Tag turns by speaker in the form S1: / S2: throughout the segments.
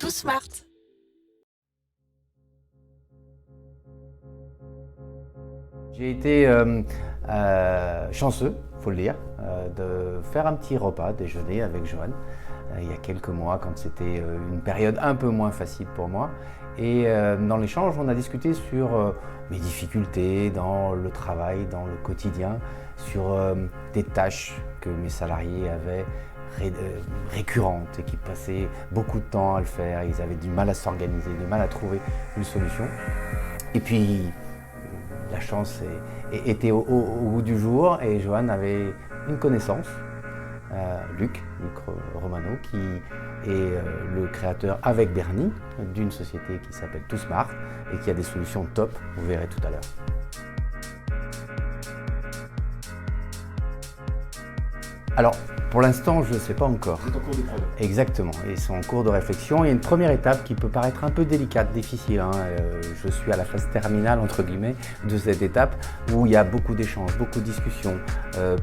S1: Tout Smart.
S2: J'ai été chanceux, il faut le dire, de faire un petit repas déjeuner avec Johan il y a quelques mois quand c'était une période un peu moins facile pour moi. Et dans l'échange, on a discuté sur mes difficultés dans le travail, dans le quotidien, sur des tâches que mes salariés avaient récurrentes et qui passaient beaucoup de temps à le faire. Ils avaient du mal à s'organiser, du mal à trouver une solution. Et puis, la chance était au bout du jour et Johan avait une connaissance, Luc Romano, qui est le créateur avec Bernie d'une société qui s'appelle Tout Smart et qui a des solutions top, vous verrez tout à l'heure. Alors, pour l'instant, je ne sais pas encore.
S3: Vous êtes en cours de prod.
S2: Exactement, ils sont en cours de réflexion. Il y a une première étape qui peut paraître un peu délicate, difficile. Je suis à la phase terminale, entre guillemets, de cette étape où il y a beaucoup d'échanges, beaucoup de discussions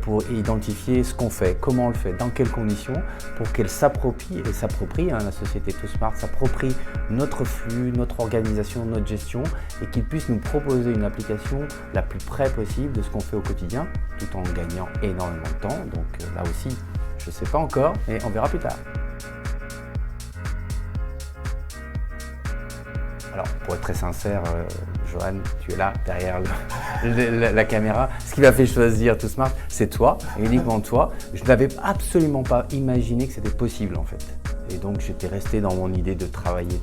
S2: pour identifier ce qu'on fait, comment on le fait, dans quelles conditions, pour qu'elle s'approprie, la société Tout Smart s'approprie notre flux, notre organisation, notre gestion et qu'il puisse nous proposer une application la plus près possible de ce qu'on fait au quotidien, tout en gagnant énormément de temps. Donc là aussi, je ne sais pas encore, mais on verra plus tard. Alors, pour être très sincère, Johan, tu es là, derrière la caméra. Ce qui m'a fait choisir Tout Smart, c'est toi, et uniquement toi. Je n'avais absolument pas imaginé que c'était possible, en fait. Et donc, j'étais resté dans mon idée de travailler,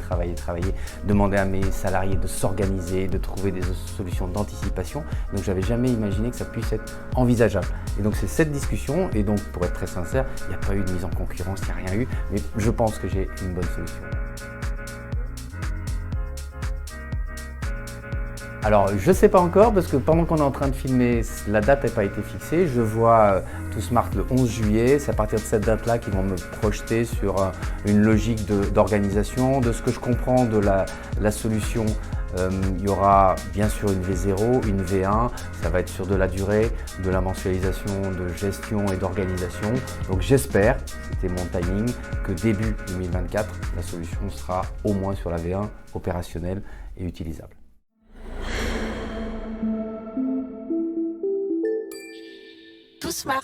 S2: demander à mes salariés de s'organiser, de trouver des solutions d'anticipation. Donc, j'avais jamais imaginé que ça puisse être envisageable. Et donc, c'est cette discussion, et donc, pour être très sincère, il n'y a pas eu de mise en concurrence, il n'y a rien eu, mais je pense que j'ai une bonne solution. Alors, je ne sais pas encore parce que pendant qu'on est en train de filmer, la date n'a pas été fixée. Je vois Tout Smart le 11 juillet. C'est à partir de cette date-là qu'ils vont me projeter sur une logique d'organisation. De ce que je comprends de la solution, il y aura bien sûr une V0, une V1. Ça va être sur de la durée, de la mensualisation, de gestion et d'organisation. Donc j'espère, c'était mon timing, que début 2024, la solution sera au moins sur la V1 opérationnelle et utilisable.
S1: Tout Smart.